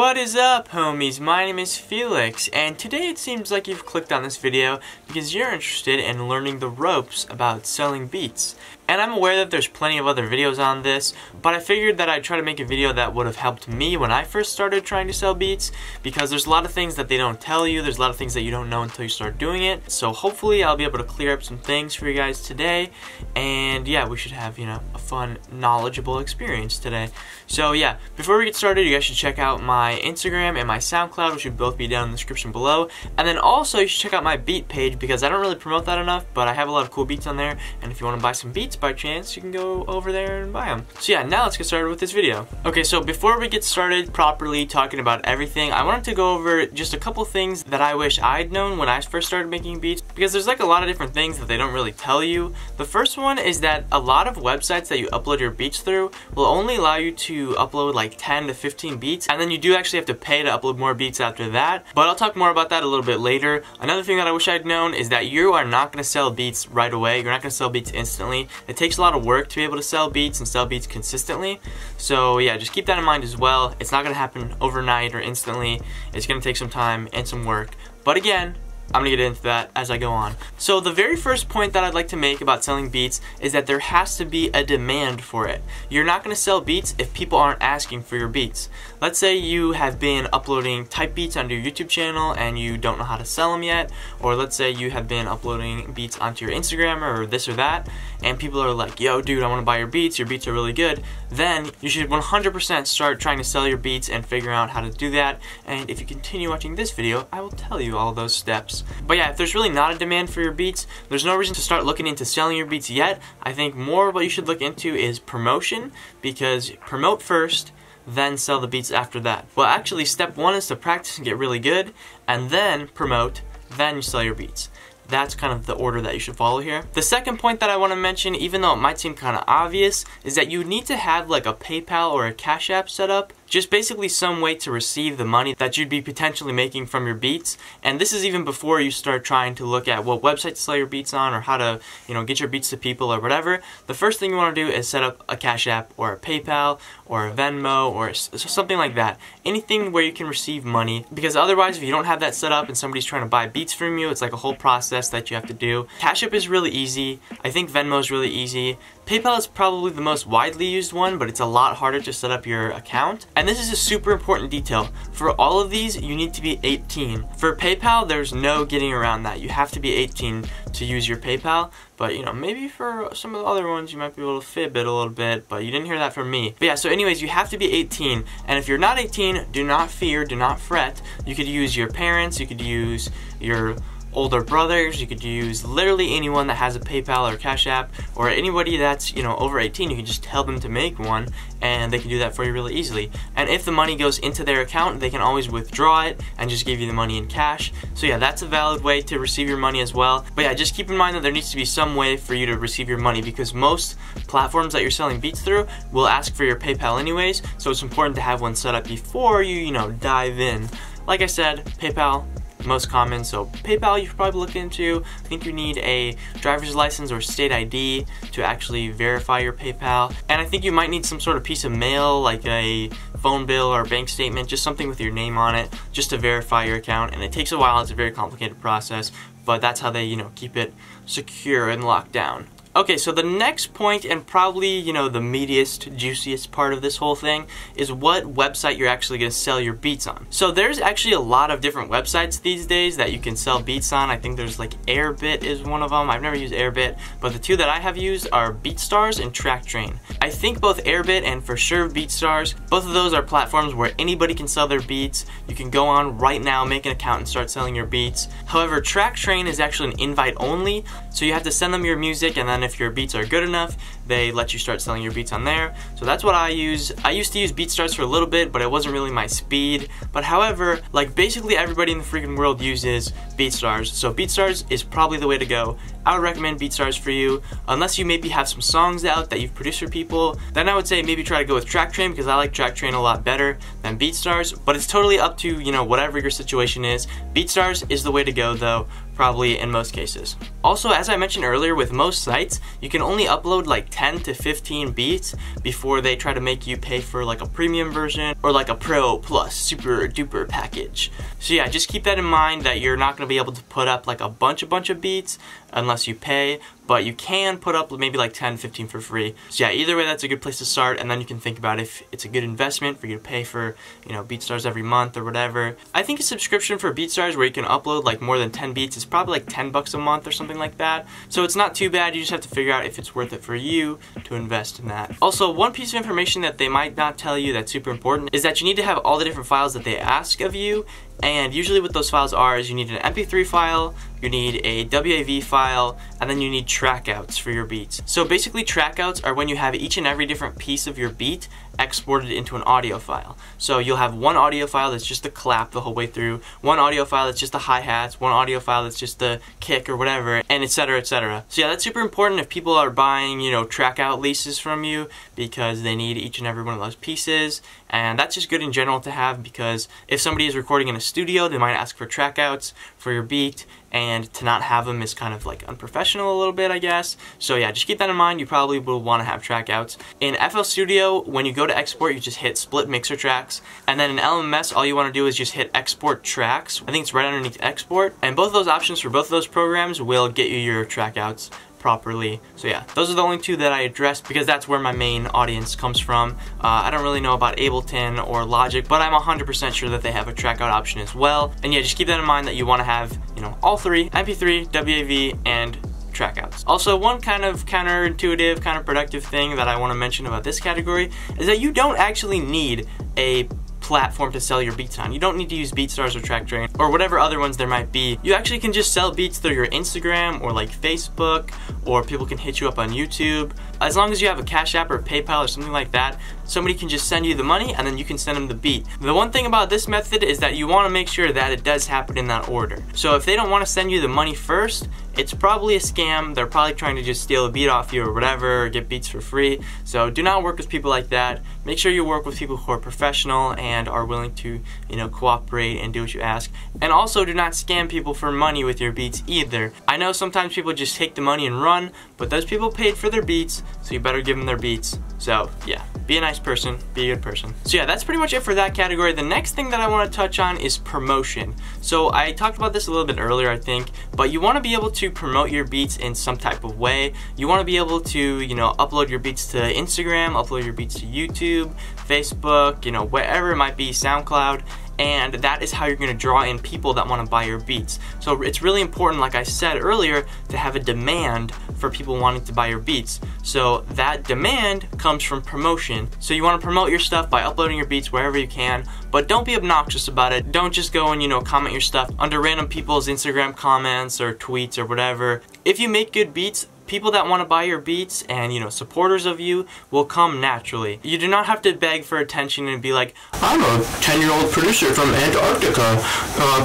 What is up, homies? My name is Felix, and today it seems like you've clicked on this video because you're interested in learning the ropes about selling beats. And I'm aware that there's plenty of other videos on this, but I figured that I'd try to make a video that would have helped me when I first started trying to sell beats, because there's a lot of things that they don't tell you, there's a lot of things that you don't know until you start doing it. So hopefully I'll be able to clear up some things for you guys today, and yeah, we should have, a fun, knowledgeable experience today. So yeah, before we get started, you guys should check out my Instagram and my SoundCloud, which should both be down in the description below. And then also you should check out my beat page, because I don't really promote that enough, but I have a lot of cool beats on there, and if you want to buy some beats by chance, you can go over there and buy them. So yeah, now let's get started with this video. Okay, so before we get started properly talking about everything, I wanted to go over just a couple things that I wish I'd known when I first started making beats, because there's like a lot of different things that they don't really tell you. The first one is that a lot of websites that you upload your beats through will only allow you to upload like 10 to 15 beats, and then you do actually have to pay to upload more beats after that, but I'll talk more about that a little bit later. Another thing that I wish I'd known is that you are not going to sell beats right away. You're not going to sell beats instantly. It takes a lot of work to be able to sell beats and sell beats consistently. So yeah, just keep that in mind as well. It's not going to happen overnight or instantly. It's going to take some time and some work. But again, I'm going to get into that as I go on. So the very first point that I'd like to make about selling beats is that there has to be a demand for it. You're not going to sell beats if people aren't asking for your beats. Let's say you have been uploading type beats onto your YouTube channel and you don't know how to sell them yet, or let's say you have been uploading beats onto your Instagram or this or that, and people are like, yo dude, I want to buy your beats are really good. Then you should 100% start trying to sell your beats and figure out how to do that, and if you continue watching this video, I will tell you all those steps. But yeah, if there's really not a demand for your beats, there's no reason to start looking into selling your beats yet. I think more what you should look into is promotion, because promote first, then sell the beats after that. Well, actually, step one is to practice and get really good, and then promote, then you sell your beats. That's kind of the order that you should follow here. The second point that I want to mention, even though it might seem kind of obvious, is that you need to have like a PayPal or a Cash App set up. Just basically some way to receive the money that you'd be potentially making from your beats. And this is even before you start trying to look at what website to sell your beats on, or how to, get your beats to people or whatever. The first thing you want to do is set up a Cash App or a PayPal or a Venmo or something like that. Anything where you can receive money, because otherwise if you don't have that set up and somebody's trying to buy beats from you, it's like a whole process that you have to do. Cash App is really easy. I think Venmo is really easy. PayPal is probably the most widely used one, but it's a lot harder to set up your account. And this is a super important detail. For all of these, you need to be 18. For PayPal, there's no getting around that. You have to be 18 to use your PayPal. But, maybe for some of the other ones, you might be able to fib it a little bit, but you didn't hear that from me. But yeah, so anyways, you have to be 18. And if you're not 18, do not fear, do not fret. You could use your parents, you could use your older brothers, you could use literally anyone that has a PayPal or Cash App, or anybody that's, over 18, you can just tell them to make one, and they can do that for you really easily. And if the money goes into their account, they can always withdraw it and just give you the money in cash. So yeah, that's a valid way to receive your money as well. But yeah, just keep in mind that there needs to be some way for you to receive your money, because most platforms that you're selling beats through will ask for your PayPal anyways, so it's important to have one set up before you, dive in. Like I said, PayPal, most common, so PayPal you should probably look into. I think you need a driver's license or state ID to actually verify your PayPal, and I think you might need some sort of piece of mail like a phone bill or bank statement, just something with your name on it, just to verify your account. And it takes a while, it's a very complicated process, but that's how they keep it secure and locked down. Okay, so the next point, and probably, the meatiest, juiciest part of this whole thing, is what website you're actually going to sell your beats on. So there's actually a lot of different websites these days that you can sell beats on. I think there's like Airbit is one of them. I've never used Airbit, but the two that I have used are BeatStars and TrackTrain. I think both Airbit and for sure BeatStars, both of those are platforms where anybody can sell their beats. You can go on right now, make an account, and start selling your beats. However, TrackTrain is actually an invite only, so you have to send them your music, and then if your beats are good enough, they let you start selling your beats on there. So that's what I use. I used to use BeatStars for a little bit, but it wasn't really my speed. But however, like basically everybody in the freaking world uses BeatStars, so BeatStars is probably the way to go. I would recommend BeatStars for you. Unless you maybe have some songs out that you've produced for people, then I would say maybe try to go with TrackTrain, because I like TrackTrain a lot better than BeatStars, but it's totally up to, you know, whatever your situation is. BeatStars is the way to go though, probably in most cases. Also, as I mentioned earlier, with most sites, you can only upload like 10 to 15 beats before they try to make you pay for like a premium version or like a Pro Plus super duper package. So yeah, just keep that in mind, that you're not going to be able to put up like a bunch of beats unless you pay, but you can put up maybe like 10, 15 for free. So yeah, either way, that's a good place to start, and then you can think about if it's a good investment for you to pay for, you know, BeatStars every month or whatever. I think a subscription for BeatStars where you can upload like more than 10 beats is probably like $10 a month or something like that. So it's not too bad. You just have to figure out if it's worth it for you to invest in that. Also, one piece of information that they might not tell you that's super important is that you need to have all the different files that they ask of you. And usually what those files are is you need an MP3 file, you need a WAV file, and then you need trackouts for your beats. So basically trackouts are when you have each and every different piece of your beat exported into an audio file. So you'll have one audio file that's just the clap the whole way through, one audio file that's just the hi-hats, one audio file that's just the kick or whatever, and etc, etc. So yeah, that's super important if people are buying, you know, trackout leases from you, because they need each and every one of those pieces. And that's just good in general to have, because if somebody is recording in a studio, they might ask for trackouts for your beat, and to not have them is kind of like unprofessional a little bit, I guess. So yeah, just keep that in mind. You probably will want to have trackouts. In FL Studio, when you go to export, you just hit split mixer tracks, and then in LMS, all you want to do is just hit export tracks. I think it's right underneath export, and both of those options for both of those programs will get you your trackouts properly. So yeah, those are the only two that I addressed because that's where my main audience comes from. I don't really know about Ableton or Logic, but I'm 100% sure that they have a trackout option as well. And yeah, just keep that in mind, that you want to have, you know, all three: MP3, WAV, and trackouts. Also, one kind of counterintuitive, kind of productive thing that I want to mention about this category is that you don't actually need a platform to sell your beats on. You don't need to use BeatStars or TrackTrain or whatever other ones there might be. You actually can just sell beats through your Instagram or like Facebook, or people can hit you up on YouTube. As long as you have a Cash App or PayPal or something like that, somebody can just send you the money and then you can send them the beat. The one thing about this method is that you want to make sure that it does happen in that order. So if they don't want to send you the money first, it's probably a scam. They're probably trying to just steal a beat off you or whatever, or get beats for free. So do not work with people like that. Make sure you work with people who are professional and are willing to, you know, cooperate and do what you ask. And also, do not scam people for money with your beats either. I know sometimes people just take the money and run, but those people paid for their beats, so you better give them their beats. So yeah, be a nice person, be a good person. So yeah, that's pretty much it for that category. The next thing that I want to touch on is promotion. So I talked about this a little bit earlier, I think, but you want to be able to promote your beats in some type of way. You want to be able to, you know, upload your beats to Instagram, upload your beats to YouTube, Facebook, you know, wherever it might be, SoundCloud. And that is how you're going to draw in people that want to buy your beats. So it's really important, like I said earlier, to have a demand for people wanting to buy your beats. So that demand comes from promotion. So you want to promote your stuff by uploading your beats wherever you can, but don't be obnoxious about it. Don't just go and, you know, comment your stuff under random people's Instagram comments or tweets or whatever. If you make good beats, people that want to buy your beats and, you know, supporters of you will come naturally. You do not have to beg for attention and be like, I'm a 10-year-old producer from Antarctica.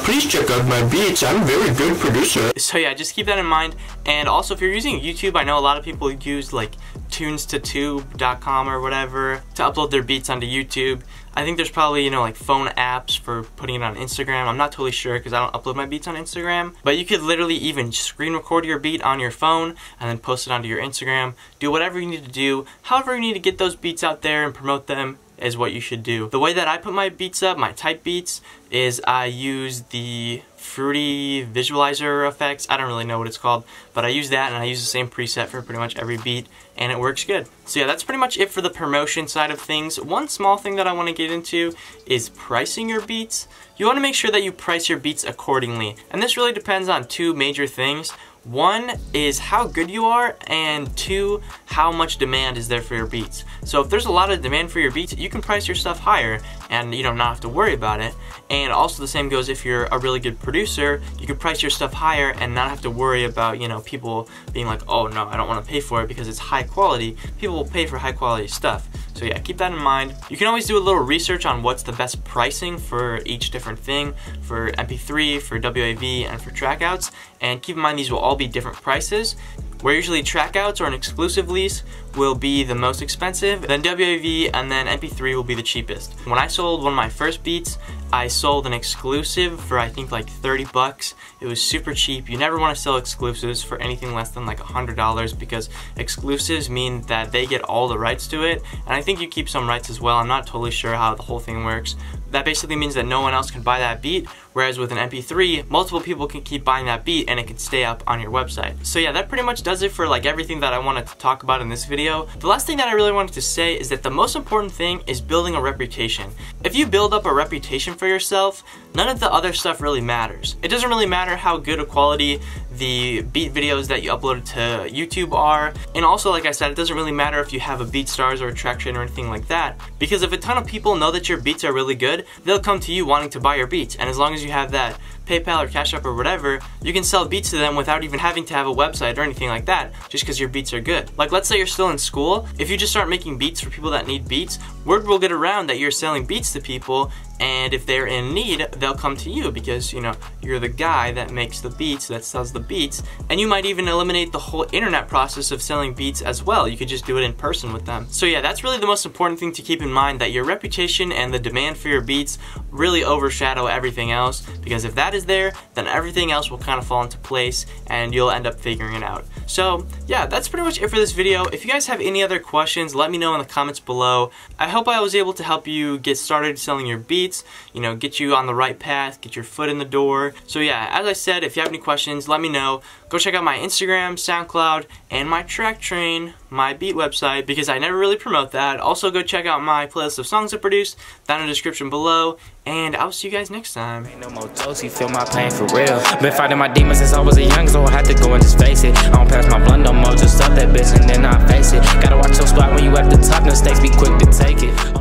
Please check out my beats. I'm a very good producer. So yeah, just keep that in mind. And also, if you're using YouTube, I know a lot of people use like tunes2tube.com or whatever to upload their beats onto YouTube. I think there's probably, you know, like phone apps for putting it on Instagram. I'm not totally sure because I don't upload my beats on Instagram. But you could literally even screen record your beat on your phone and then post it onto your Instagram. Do whatever you need to do. However you need to get those beats out there and promote them is what you should do. The way that I put my beats up, my type beats, is I use the Fruity Visualizer effects. I don't really know what it's called, but I use that, and I use the same preset for pretty much every beat, and it works good. So yeah, that's pretty much it for the promotion side of things. One small thing that I want to get into is pricing your beats. You want to make sure that you price your beats accordingly, and this really depends on two major things. One is how good you are, and two, how much demand is there for your beats. So if there's a lot of demand for your beats, you can price your stuff higher and, you know, not have to worry about it. And also the same goes if you're a really good producer, you can price your stuff higher and not have to worry about, you know, people being like, oh no, I don't want to pay for it because it's high quality. People will pay for high quality stuff. So yeah, keep that in mind. You can always do a little research on what's the best pricing for each different thing, for MP3, for WAV, and for Trackouts. And keep in mind these will all be different prices, where usually Trackouts or an exclusive lease will be the most expensive, then WAV and then MP3 will be the cheapest. When I sold one of my first beats, I sold an exclusive for I think like 30 bucks. It was super cheap. You never want to sell exclusives for anything less than like $100 because exclusives mean that they get all the rights to it, and I think you keep some rights as well. I'm not totally sure how the whole thing works. That basically means that no one else can buy that beat, whereas with an MP3, multiple people can keep buying that beat and it can stay up on your website. So yeah, that pretty much does it for like everything that I wanted to talk about in this video. The last thing that I really wanted to say is that the most important thing is building a reputation. If you build up a reputation for yourself, none of the other stuff really matters. It doesn't really matter how good a quality the beat videos that you upload to YouTube are, and also like I said, it doesn't really matter if you have a BeatStars or a Traction or anything like that, because if a ton of people know that your beats are really good, they'll come to you wanting to buy your beats, and as long as you have that PayPal or Cash App or whatever, you can sell beats to them without even having to have a website or anything like that, just because your beats are good. Like let's say you're still in school, if you just start making beats for people that need beats, word will get around that you're selling beats to people, and if they're in need, they'll come to you because, you know, you're the guy that makes the beats, that sells the beats, and you might even eliminate the whole internet process of selling beats as well. You could just do it in person with them. So yeah, that's really the most important thing to keep in mind, that your reputation and the demand for your beats really overshadow everything else, because if that is there, then everything else will kind of fall into place and you'll end up figuring it out. So yeah, that's pretty much it for this video. If you guys have any other questions, let me know in the comments below. I hope I was able to help you get started selling your beats, you know, get you on the right path, get your foot in the door. So yeah, as I said, if you have any questions, let me know. Go check out my Instagram, SoundCloud, and my Track Train, my beat website, because I never really promote that. Also go check out my playlist of songs I produced down in the description below, and I'll see you guys next time. Ain't no more Josie, feel my pain for real. Been fighting my demons since I was a young, so I had to go and just face it. I don't pass my blunt no more, just stop that bitch and then I face it. Gotta watch your spot when you at the top, mistakes be quick to take it.